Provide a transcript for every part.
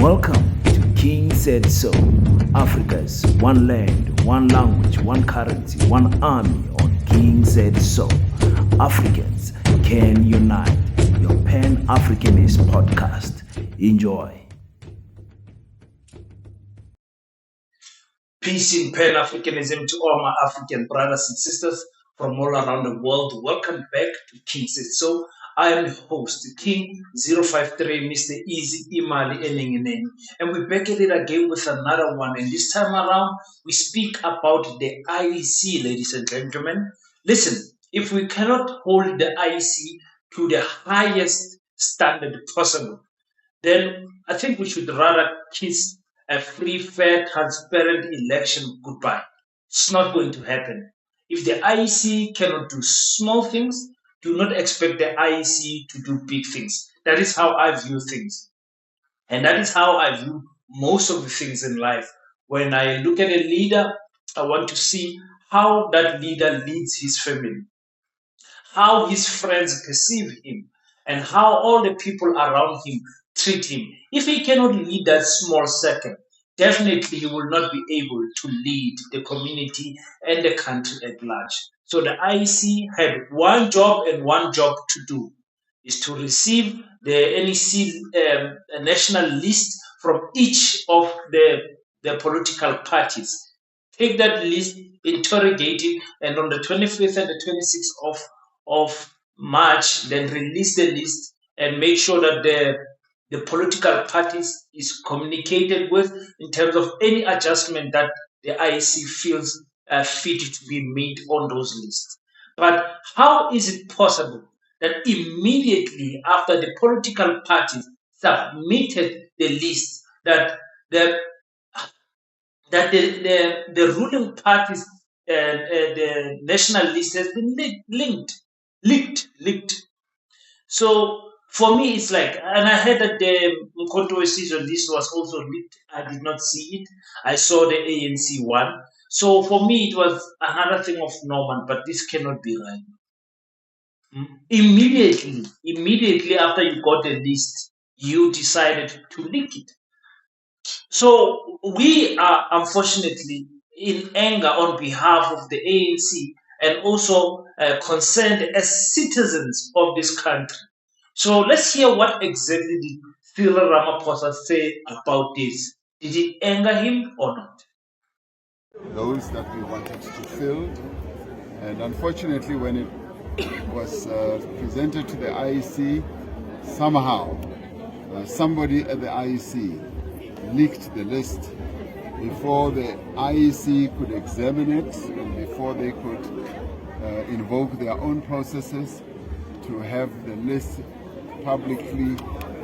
Welcome to King Said So, Africa's one land, one language, one currency, one army on King Said So. Africans can unite. Your Pan-Africanist podcast. Enjoy. Peace in Pan-Africanism to all my African brothers and sisters from all around the world. Welcome back to King Said So. I am the host, King 053, Mr. Easy Imali Eningineni. And we're back at it again with another one. And this time around, we speak about the IEC, ladies and gentlemen. Listen, if we cannot hold the IEC to the highest standard possible, then I think we should rather kiss a free, fair, transparent election goodbye. It's not going to happen. If the IEC cannot do small things, do not expect the IEC to do big things. That is how I view things. And that is how I view most of the things in life. When I look at a leader, I want to see how that leader leads his family, how his friends perceive him, and how all the people around him treat him. If he cannot lead that small circle, definitely he will not be able to lead the community and the country at large. So the IEC had one job and one job to do, is to receive the NEC national list from each of the political parties. Take that list, interrogate it, and on the 25th and the 26th of March, then release the list and make sure that the political parties is communicated with in terms of any adjustment that the IEC feels fit to be made on those lists. But how is it possible that immediately after the political parties submitted the list that the the ruling parties the national list has been leaked. So for me, it's like, and I heard that the Mkhonto list was also leaked. I did not see it. I saw the ANC one. So for me, it was another thing of normal, but this cannot be right. Immediately after you got the list, you decided to leak it. So we are unfortunately in anger on behalf of the ANC and also concerned as citizens of this country. So let's hear what exactly did Cyril Ramaphosa say about this. Did it anger him or not? Those that we wanted to fill, and unfortunately when it was presented to the IEC, somehow somebody at the IEC leaked the list before the IEC could examine it and before they could invoke their own processes to have the list publicly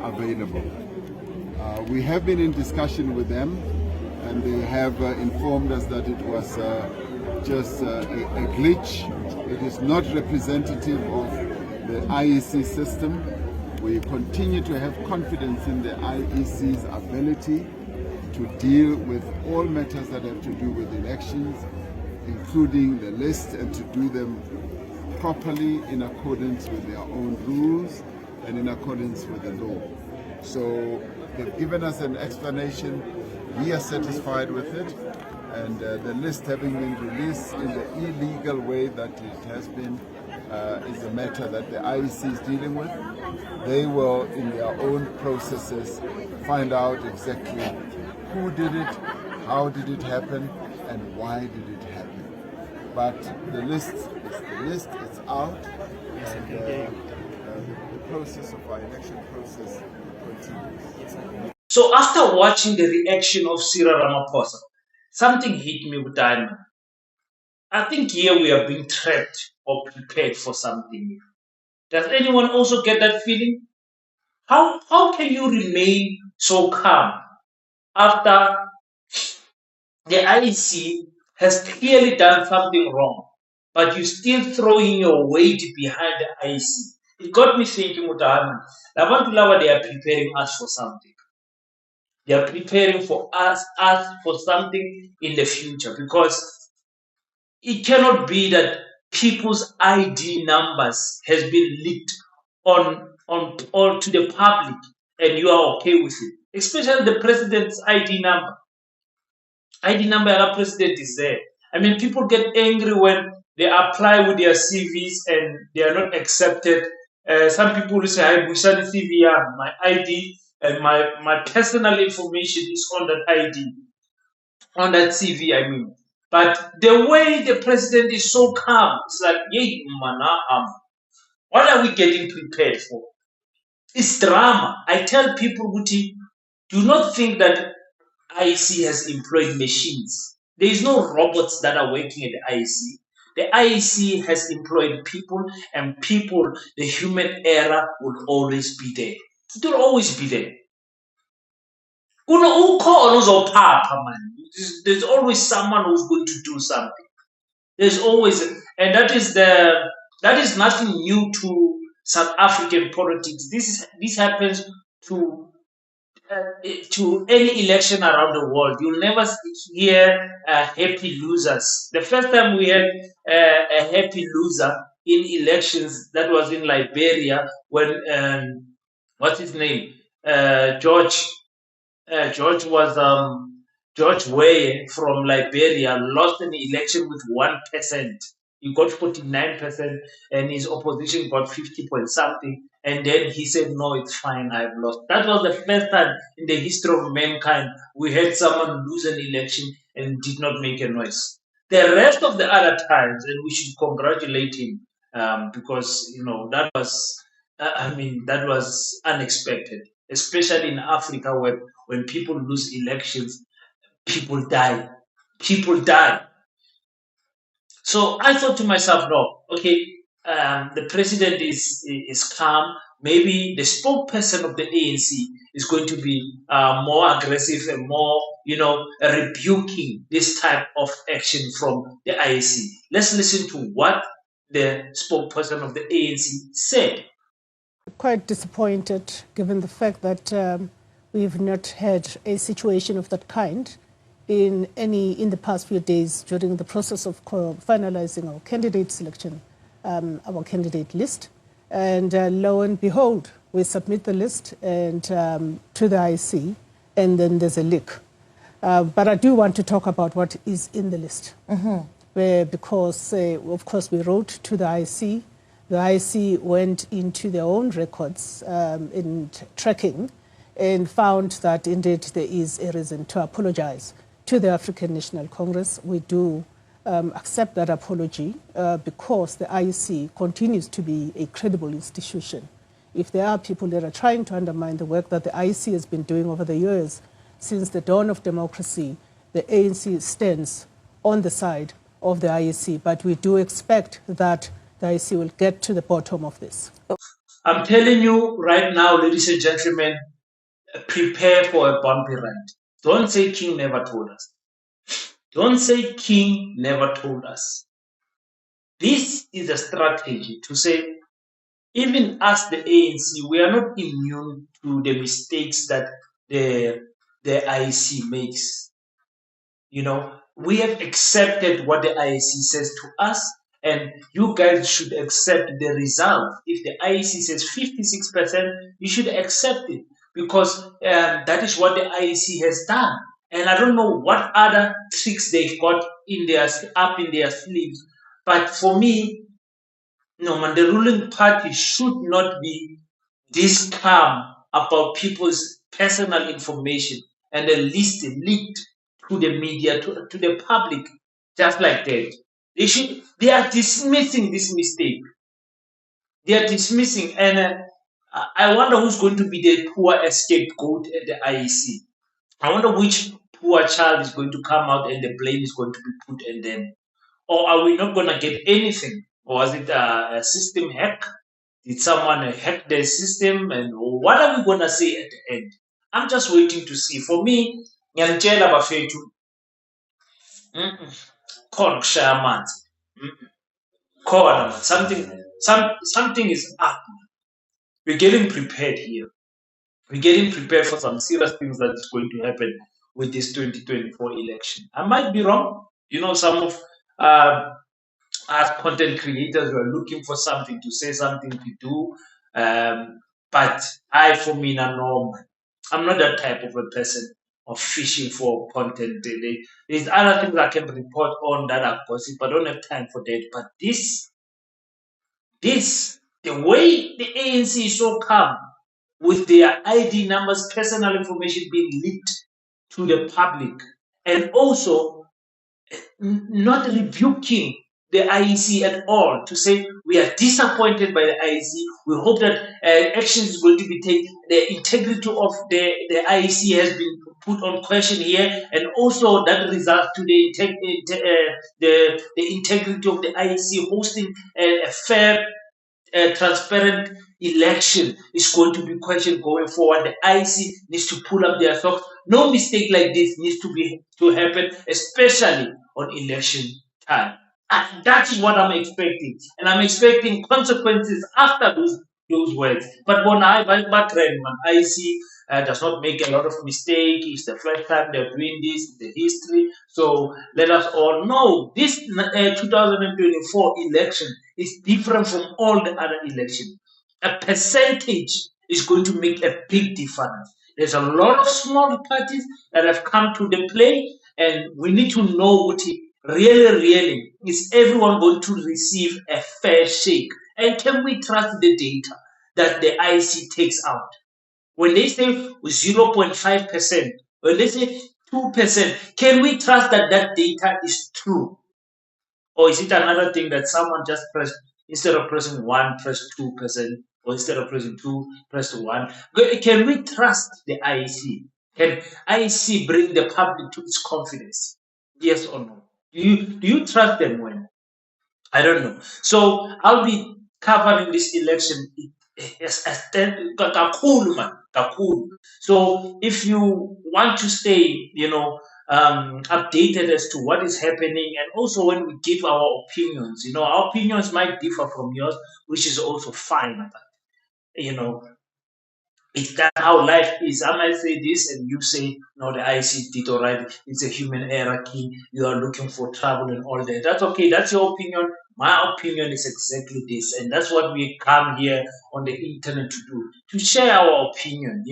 available. We have been in discussion with them, and they have informed us that it was just a glitch. It is not representative of the IEC system. We continue to have confidence in the IEC's ability to deal with all matters that have to do with elections, including the list, and to do them properly in accordance with their own rules and in accordance with the law. So they've given us an explanation. We are satisfied with it, and the list having been released in the illegal way that it has been is a matter that the IEC is dealing with. They will, in their own processes, find out exactly who did it, how did it happen, and why did it happen. But the list is the list, it's out, and the process of our election process continues. So after watching the reaction of Cyril Ramaphosa, something hit me with diamond. I think here we are being trapped or prepared for something. Does anyone also get that feeling? How can you remain so calm after the IEC has clearly done something wrong, but you still throwing your weight behind the IEC? It got me thinking, Mutahaman, they are preparing us for something. They are preparing for us for something in the future, because it cannot be that people's ID numbers has been leaked on to the public and you are okay with it. especially the president's ID number. ID number of the president is there. I mean, people get angry when they apply with their CVs and they are not accepted. Some people will say, "I Bushani CV, my ID and my personal information is on that ID, on that CV." I mean, but the way the president is so calm, it's like, "Yay, mana, what are we getting prepared for?" It's drama. I tell people, Guti, do not think that IEC has employed machines. There is no robots that are working at the IEC. The IEC has employed people, and people, the human error will always be there. It will always be there. There's always someone who's going to do something. There's always, and that is nothing new to South African politics. This happens to any election around the world. You'll never hear happy losers. The first time we had a happy loser in elections, that was in Liberia when what's his name, George. George was George Weah from Liberia lost an election with 1%. He got 49%, and his opposition got 50 point something. And then he said, "No, it's fine, I've lost." That was the first time in the history of mankind we had someone lose an election and did not make a noise. The rest of the other times, and we should congratulate him because that was, that was unexpected, especially in Africa where when people lose elections, people die. People die. So I thought to myself, no, okay, the president is calm. Maybe the spokesperson of the ANC is going to be more aggressive and more, rebuking this type of action from the IEC. Let's listen to what the spokesperson of the ANC said. Quite disappointed given the fact that we've not had a situation of that kind in the past few days during the process of finalizing our candidate selection, our candidate list. And lo and behold, we submit the list and to the IEC, and then there's a leak. But I do want to talk about what is in the list. Because, of course, we wrote to the IEC. The IEC went into their own records in tracking and found that indeed there is a reason to apologize to the African National Congress. We do accept that apology because the IEC continues to be a credible institution. If there are people that are trying to undermine the work that the IEC has been doing over the years, since the dawn of democracy, the ANC stands on the side of the IEC, but we do expect that the IEC will get to the bottom of this. I'm telling you right now, ladies and gentlemen, prepare for a bumpy ride. Don't say King never told us. Don't say King never told us. This is a strategy to say, even as the ANC, we are not immune to the mistakes that the IEC makes. We have accepted what the IEC says to us, and you guys should accept the result. If the IEC says 56%, you should accept it because that is what the IEC has done. And I don't know what other tricks they've got up in their sleeves. But for me, the ruling party should not be this calm about people's personal information and the list leaked to the media, to the public, just like that. They are dismissing this mistake. They are dismissing, and I wonder who's going to be the poor scapegoat at the IEC. I wonder which poor child is going to come out and the blame is going to be put on them. Or are we not going to get anything? Or was it a system hack? Did someone hack the system? And what are we going to say at the end? I'm just waiting to see. For me, ngiyalitshela bafethu, khona kushaya amanzi. Khona, something is up. We're getting prepared here. We're getting prepared for some serious things that is going to happen with this 2024 election. I might be wrong. Some of as content creators were looking for something to say, something to do. But I, for me, no, I'm not that type of a person of fishing for content. There's other things I can report on that are gossip. I don't have time for that. But the way the ANC is so calm with their ID numbers, personal information being leaked to the public, and also not rebuking the IEC at all to say we are disappointed by the IEC. We hope that action is going to be taken. The integrity of the IEC has been put on question here, and also that results to the integrity of the IEC hosting a fair transparent election is going to be questioned going forward. The IEC needs to pull up their socks. No mistake like this needs to happen, especially on election time. And that is what I'm expecting, and I'm expecting consequences after those words. But when IEC does not make a lot of mistake. It's the first time they're doing this, the history. So let us all know this 2024 election is different from all the other elections. A percentage is going to make a big difference. There's a lot of small parties that have come to the play, and we need to know what it really is everyone going to receive a fair shake. And can we trust the data that the IC takes out? When they say 0.5%, when they say 2%, can we trust that that data is true? Or is it another thing that someone just pressed, instead of pressing 1, press 2%, or instead of pressing 2, press 1? Can we trust the IEC? Can IEC bring the public to its confidence? Yes or no? Do you trust them when? I don't know. So I'll be covering this election kakhulu, man, kakhulu. So if you want to stay, updated as to what is happening, and also when we give our opinions, our opinions might differ from yours, which is also fine. But, it's that how life is. I might say this, and you say, no, the IC did all right. It's a human error, key. You are looking for trouble and all that. That's okay. That's your opinion. My opinion is exactly this. And that's what we come here on the internet to do, to share our opinion,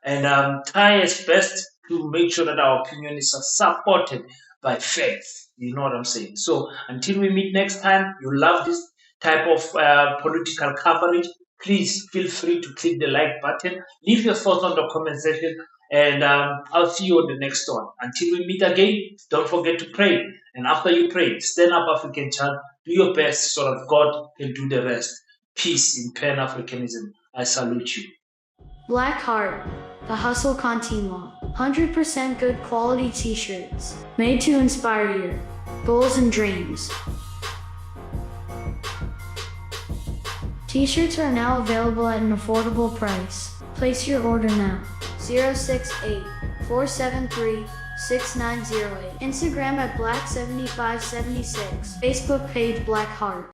and try as best to make sure that our opinion is supported by facts. You know what I'm saying? So until we meet next time, you love this type of political coverage, please feel free to click the like button. Leave your thoughts on the comment section, and I'll see you on the next one. Until we meet again, don't forget to pray. And after you pray, stand up, African child. Do your best so that God can do the rest. Peace in Pan Africanism. I salute you. Black Heart, the hustle continua. 100% good quality t-shirts, made to inspire your goals and dreams. T-shirts are now available at an affordable price. Place your order now. 068-473-6908. Instagram at Black7576. Facebook page Black Heart.